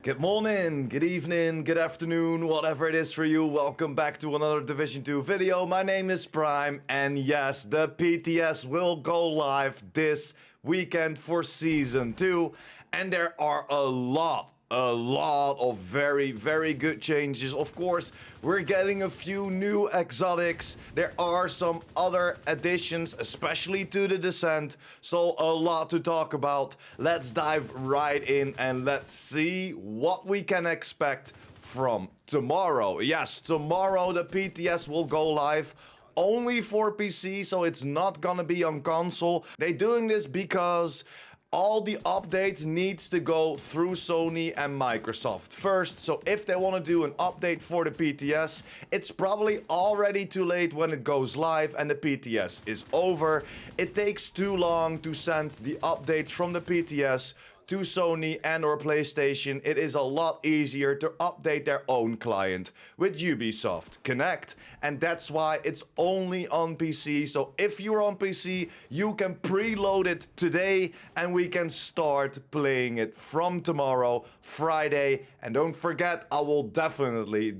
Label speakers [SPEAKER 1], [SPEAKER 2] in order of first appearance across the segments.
[SPEAKER 1] Good morning, good evening, good afternoon, whatever it is for you. Welcome back to another Division 2 video. My name is Prime, and yes, the PTS will go live this weekend for Season 2. And there are a lot of very good changes. Of course, we're getting a few new exotics. There are some other additions, especially to the Descent. So a lot to talk about. Let's dive right in and let's see what we can expect from tomorrow. Yes, tomorrow the PTS will go live. Only for PC, so it's not gonna be on console. They're doing this because all the updates needs to go through Sony and Microsoft first. So if they want to do an update for the PTS, it's probably already too late when it goes live and the PTS is over. It takes too long to send the updates from the PTS to Sony and or PlayStation. It is a lot easier to update their own client with Ubisoft Connect, and that's why it's only on PC. So if you're on PC, you can preload it today and we can start playing it from tomorrow, Friday. And don't forget, I will definitely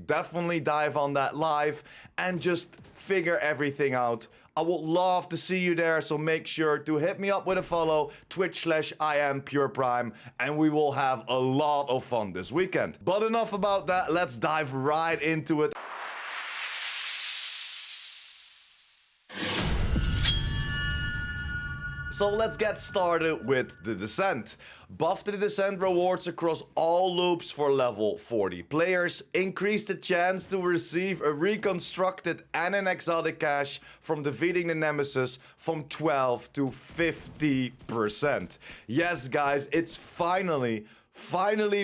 [SPEAKER 1] dive on that live and just figure everything out. I would love to see you there, so make sure to hit me up with a follow, twitch.com/IamPurePrime, and we will have a lot of fun this weekend. But enough about that, let's dive right into it. So let's get started with the Descent. Buff the Descent rewards across all loops for level 40 players. Increase the chance to receive a reconstructed and an exotic cache from defeating the Nemesis from 12 to 50%. Yes guys, it's finally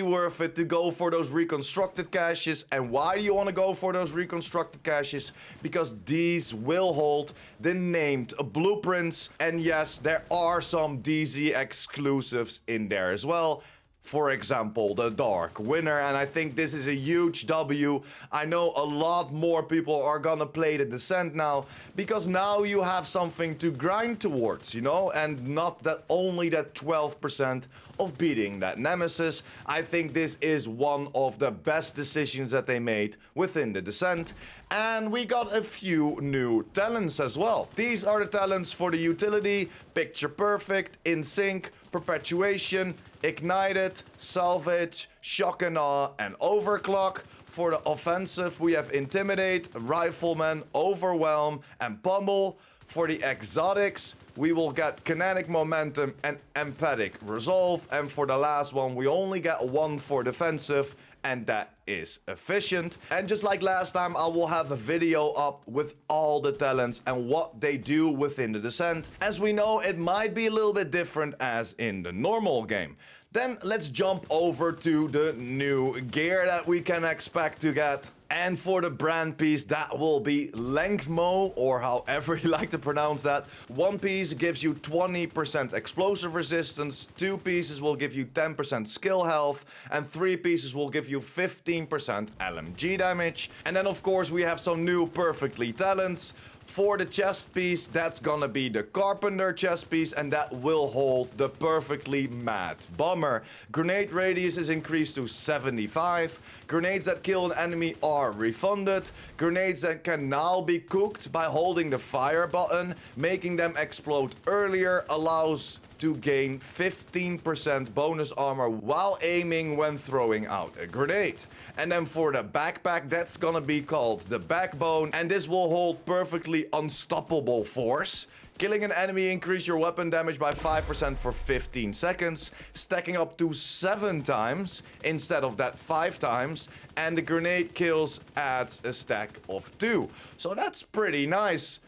[SPEAKER 1] worth it to go for those reconstructed caches. And why do you want to go for those reconstructed caches? Because these will hold the named blueprints. And yes, there are some DZ exclusives in there as well. For example, the Dark Winner, and I think this is a huge W. I know a lot more people are gonna play the Descent now, because now you have something to grind towards, you know, and not that only that 12% of beating that Nemesis. I think this is one of the best decisions that they made within the Descent. And we got a few new talents as well. These are the talents for the utility: Picture Perfect, In Sync, Perpetuation, Ignited, Salvage, Shock and Awe, and Overclock. For the offensive, we have Intimidate, Rifleman, Overwhelm, and Pummel. For the exotics, we will get Kinetic Momentum and Empathic Resolve. And for the last one, we only get one for defensive, and that is Efficient. And just like last time, I will have a video up with all the talents and what they do within the Descent. As we know, it might be a little bit different as in the normal game. Then let's jump over to the new gear that we can expect to get. And for the brand piece, that will be Lengthmo, or however you like to pronounce that. One piece gives you 20% explosive resistance, 2 pieces will give you 10% skill health, and 3 pieces will give you 15% LMG damage. And then of course we have some new Perfectly talents. For the chest piece, that's gonna be the Carpenter chest piece, and that will hold the Perfectly Mad Bomber. Grenade radius is increased to 75. Grenades that kill an enemy are refunded. Grenades that can now be cooked by holding the fire button, making them explode earlier, allows to gain 15% bonus armor while aiming when throwing out a grenade. And then for the backpack, that's gonna be called the Backbone, and this will hold Perfectly Unstoppable Force. Killing an enemy increase your weapon damage by 5% for 15 seconds, stacking up to 7 times instead of that 5 times, and the grenade kills adds a stack of 2. So that's pretty nice.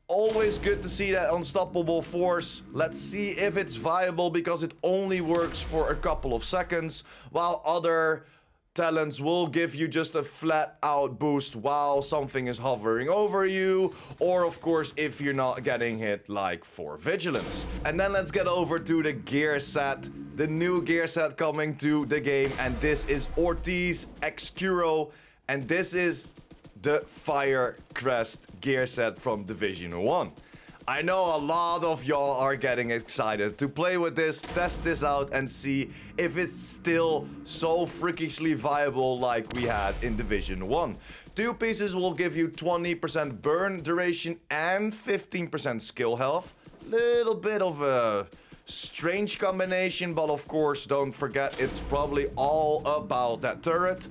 [SPEAKER 1] Always good to see that Unstoppable Force. Let's see if it's viable, because it only works for a couple of seconds, while other talents will give you just a flat out boost while something is hovering over you, or of course if you're not getting hit, like for Vigilance. And then let's get over to the gear set, the new gear set coming to the game, and this is Ortiz Excuro, and this is the Fire Crest gear set from Division 1. I know a lot of y'all are getting excited to play with this, test this out, and see if it's still so freakishly viable like we had in Division 1. 2 pieces will give you 20% burn duration and 15% skill health. Little bit of a strange combination, but of course don't forget it's probably all about that turret.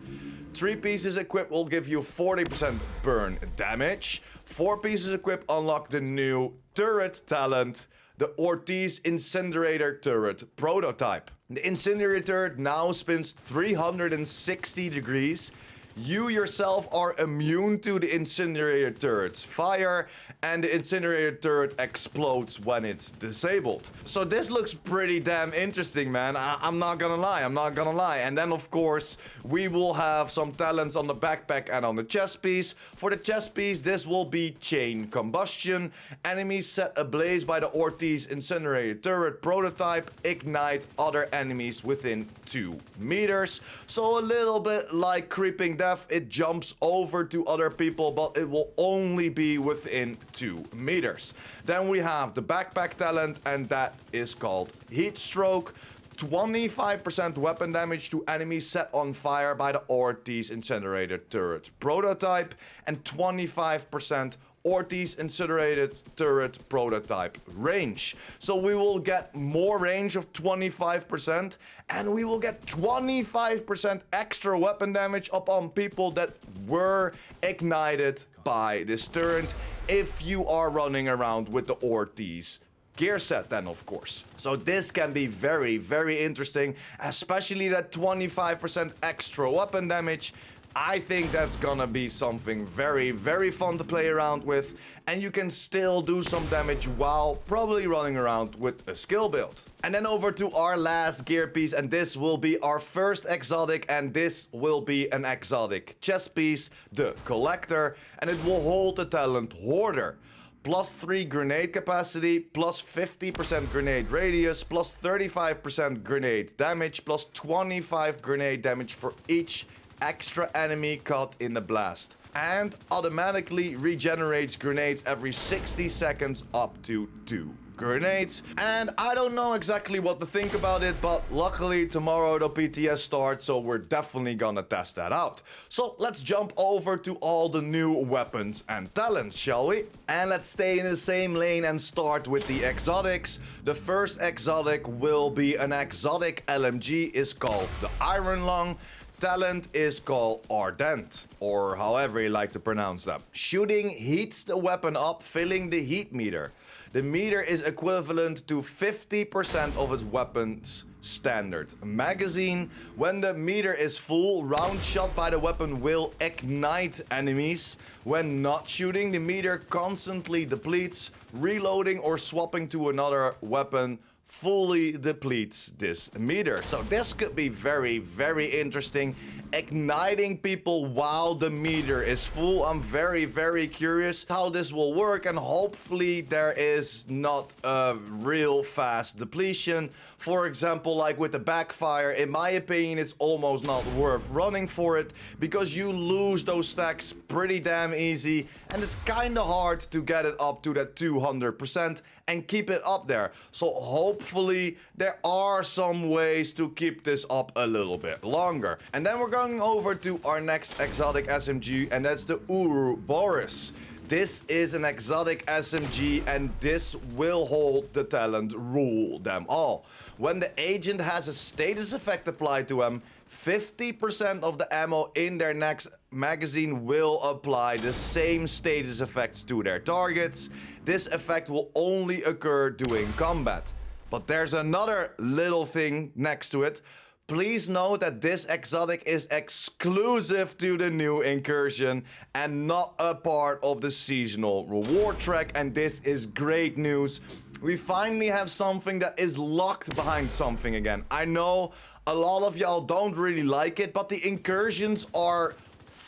[SPEAKER 1] 3 pieces equipped will give you 40% burn damage. 4 pieces equipped unlock the new turret talent, the Ortiz Incinerator Turret prototype. The Incinerator turret now spins 360 degrees. You yourself are immune to the Incinerator turret's fire, and the Incinerator turret explodes when it's disabled. So this looks pretty damn interesting, man. I'm not gonna lie, And then, of course, we will have some talents on the backpack and on the chest piece. For the chest piece, this will be chain combustion. Enemies set ablaze by the Ortiz Incinerator turret prototype ignite other enemies within 2 meters. So a little bit like creeping death, it jumps over to other people, but it will only be within 2 meters. Then we have the backpack talent, and that is called Heat Stroke. 25% weapon damage to enemies set on fire by the Ortiz Incinerator turret prototype, and 25% Ortiz Incinerated Turret prototype range. So we will get more range of 25%, and we will get 25% extra weapon damage upon people that were ignited by this turret if you are running around with the Ortiz gear set then, of course. So this can be very, very interesting, especially that 25% extra weapon damage. I think that's gonna be something very, very fun to play around with, and you can still do some damage while probably running around with a skill build. And then over to our last gear piece, and this will be our first exotic, and this will be an exotic chest piece, the Collector, and it will hold the talent Hoarder. Plus 3 grenade capacity, plus 50% grenade radius, plus 35% grenade damage, plus 25 grenade damage for each extra enemy caught in the blast, and automatically regenerates grenades every 60 seconds up to 2 grenades. And I don't know exactly what to think about it, but luckily tomorrow the PTS starts, so we're definitely gonna test that out. So let's jump over to all the new weapons and talents, shall we? And let's stay in the same lane and start with the exotics. The first exotic will be an exotic LMG, is called the Iron Lung. Talent is called Ardent, or however you like to pronounce them. Shooting heats the weapon up, filling the heat meter. The meter is equivalent to 50% of its weapon's standard magazine. When the meter is full, round shot by the weapon will ignite enemies. When not shooting, the meter constantly depletes. Reloading or swapping to another weapon fully depletes this meter. So this could be very, very interesting. Igniting people while the meter is full. I'm very, very curious how this will work, and hopefully there is not a real fast depletion. For example, like with the backfire, in my opinion, it's almost not worth running for it, because you lose those stacks pretty damn easy, and it's kind of hard to get it up to that 200% and keep it up there. So hopefully there are some ways to keep this up a little bit longer. And then we're going over to our next exotic SMG, and that's the Ouroboros. This is an exotic SMG, and this will hold the talent Rule Them All. When the agent has a status effect applied to him, 50% of the ammo in their next magazine will apply the same status effects to their targets. This effect will only occur during combat. But there's another little thing next to it. Please note that this exotic is exclusive to the new incursion and not a part of the seasonal reward track, and this is great news. We finally have something that is locked behind something again. I know a lot of y'all don't really like it, but the incursions are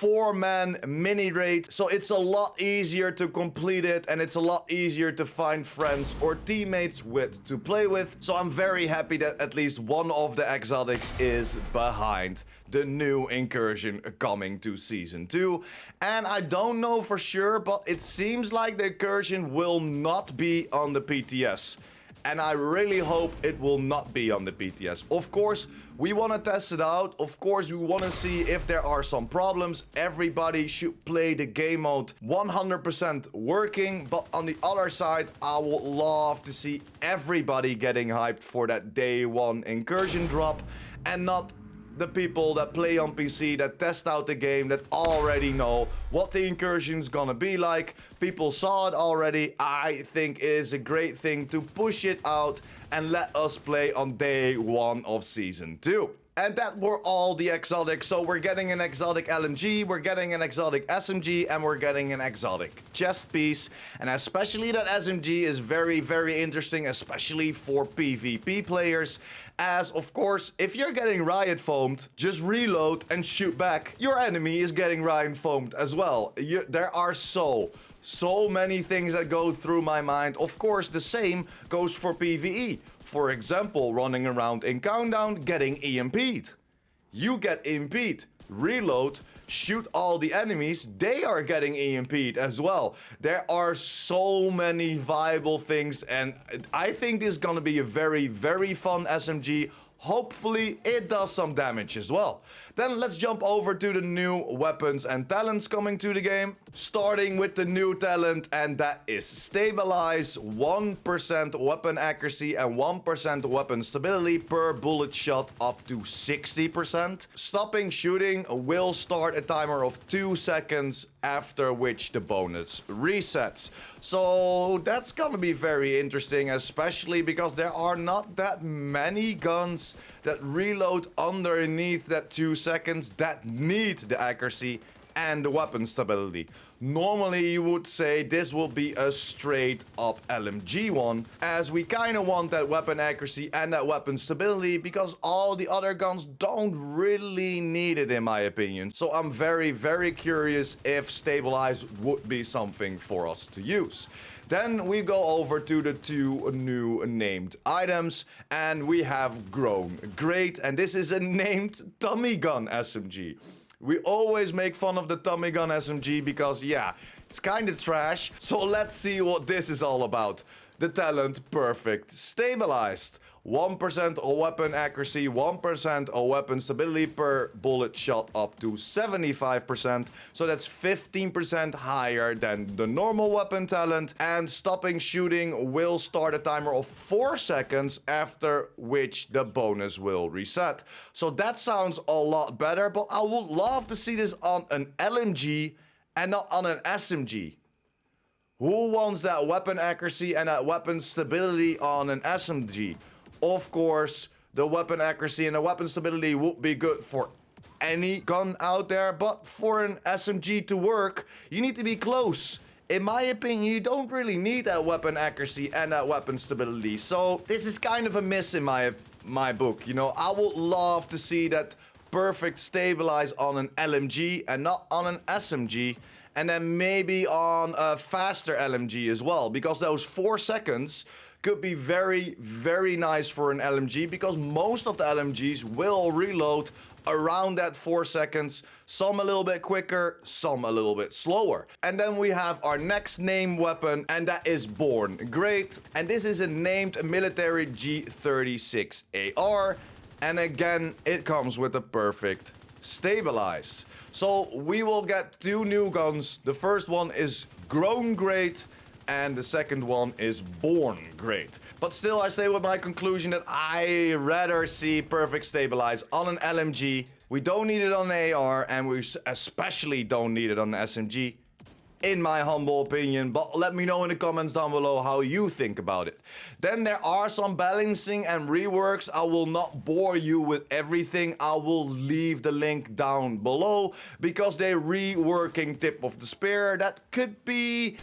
[SPEAKER 1] 4-man mini raid, so it's a lot easier to complete it and it's a lot easier to find friends or teammates with to play with. So I'm very happy that at least one of the exotics is behind the new incursion coming to season 2. And I don't know for sure, but it seems like the incursion will not be on the PTS. And I really hope it will not be on the PTS. Of course, we want to test it out. Of course, we want to see if there are some problems. Everybody should play the game mode 100% working. But on the other side, I would love to see everybody getting hyped for that day 1 incursion drop. And not the people that play on PC, that test out the game, that already know what the incursion's gonna be like. People saw it already. I think it is a great thing to push it out and let us play on day 1 of season 2. And that were all the exotics. So we're getting an exotic LMG, we're getting an exotic SMG, and we're getting an exotic chest piece. And especially that SMG is very, very interesting, especially for PvP players. As, of course, if you're getting riot foamed, just reload and shoot back. Your enemy is getting riot foamed as well. There are so many things that go through my mind. Of course, the same goes for PvE. For example, running around in Countdown, getting EMP'd. You get EMP'd, reload, shoot all the enemies, they are getting EMP'd as well. There are so many viable things, and I think this is gonna be a very, very fun SMG. Hopefully it does some damage as well. Then let's jump over to the new weapons and talents coming to the game. Starting with the new talent, and that is Stabilize. 1% weapon accuracy and 1% weapon stability per bullet shot up to 60%. Stopping shooting will start a timer of 2 seconds, after which the bonus resets. So that's gonna be very interesting, especially because there are not that many guns that reload underneath that 2 seconds that need the accuracy and the weapon stability. Normally you would say this will be a straight up LMG one, as we kind of want that weapon accuracy and that weapon stability because all the other guns don't really need it in my opinion. So I'm very, very curious if Stabilize would be something for us to use. Then we go over to the 2 new named items, and we have Grown Great, and this is a named Tommy Gun SMG. We always make fun of the Tommy Gun SMG because, yeah, it's kind of trash. So let's see what this is all about. The talent Perfect Stabilized. 1% of weapon accuracy, 1% of weapon stability per bullet shot up to 75%. So that's 15% higher than the normal weapon talent. And stopping shooting will start a timer of 4 seconds, after which the bonus will reset. So that sounds a lot better, but I would love to see this on an LMG and not on an SMG. Who wants that weapon accuracy and that weapon stability on an SMG? Of course, the weapon accuracy and the weapon stability would be good for any gun out there, but for an SMG to work, you need to be close. In my opinion, you don't really need that weapon accuracy and that weapon stability. So this is kind of a miss in my book. You know, I would love to see that Perfect Stabilize on an LMG and not on an SMG. And then maybe on a faster LMG as well, because those 4 seconds could be very, very nice for an LMG, because most of the LMGs will reload around that 4 seconds, some a little bit quicker, some a little bit slower. And then we have our next named weapon, and that is Born Great. And this is a named military G36 AR, and again, it comes with a Perfect Stabilize. So we will get 2 new guns. The first one is Grown Great, and the second one is Born Great. But still, I stay with my conclusion that I rather see Perfect Stabilize on an LMG. We don't need it on an AR, and we especially don't need it on an SMG, in my humble opinion. But let me know in the comments down below how you think about it. Then there are some balancing and reworks. I will not bore you with everything. I will leave the link down below, because they're reworking Tip of the Spear. That could be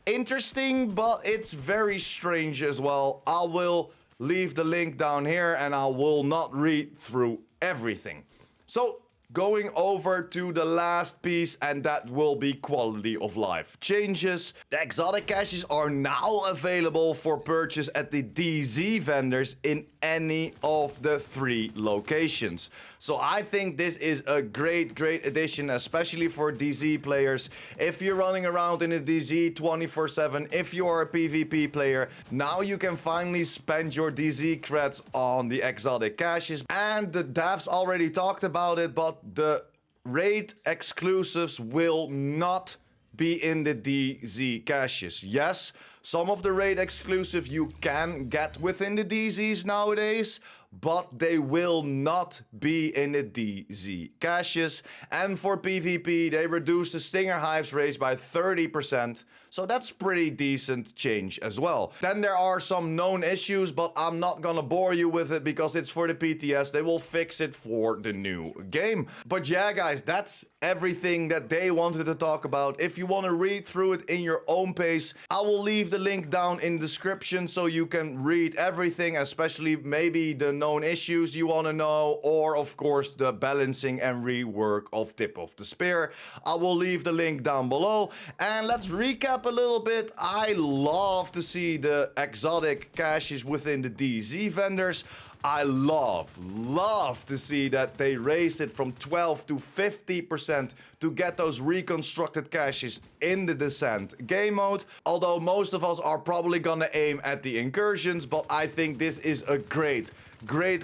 [SPEAKER 1] interesting, but it's very strange as well. I will leave the link down here, and I will not read through everything. So going over to the last piece, and that will be quality of life changes. The exotic caches are now available for purchase at the DZ vendors in any of the 3 locations. So I think this is a great addition, especially for DZ players. If you're running around in a DZ 24/7, if you are a PvP player, now you can finally spend your DZ creds on the exotic caches. And the devs already talked about it, but the raid exclusives will not be in the DZ caches. Yes, some of the raid exclusive you can get within the DZs nowadays, but they will not be in the DZ caches. And for PvP, they reduced the Stinger Hives race by 30%, so that's pretty decent change as well. Then there are some known issues, but I'm not gonna bore you with it because it's for the PTS. They will fix it for the new game. But yeah, guys, that's everything that they wanted to talk about. If you want to read through it in your own pace, I will leave the link down in the description so you can read everything, especially maybe the known issues you want to know, or of course the balancing and rework of Tip of the Spear. I will leave the link down below. And let's recap a little bit. I love to see the exotic caches within the DZ vendors. I love to see that they raised it from 12 to 50% to get those reconstructed caches in the Descent game mode. Although most of us are probably gonna aim at the incursions, but I think this is a great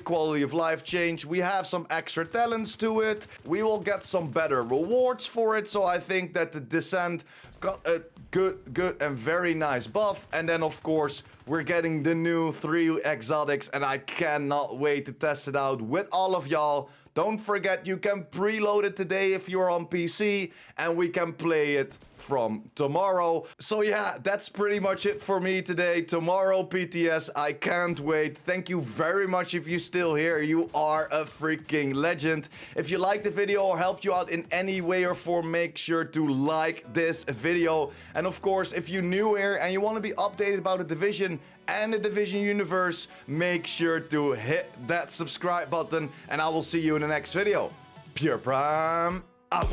[SPEAKER 1] quality of life change. We have some extra talents to it. We will get some better rewards for it. So I think that the Descent got a good and very nice buff. And then of course we're getting the new 3 exotics, and I cannot wait to test it out with all of y'all. Don't forget, you can preload it today if you're on PC, and we can play it from tomorrow. So yeah, that's pretty much it for me today. Tomorrow PTS, I can't wait. Thank you very much if you're still here. You are a freaking legend. If you liked the video or helped you out in any way or form, make sure to like this video. And of course, if you're new here and you want to be updated about the Division and the Division universe, make sure to hit that subscribe button, and I will see you in the next video. PurePrime out.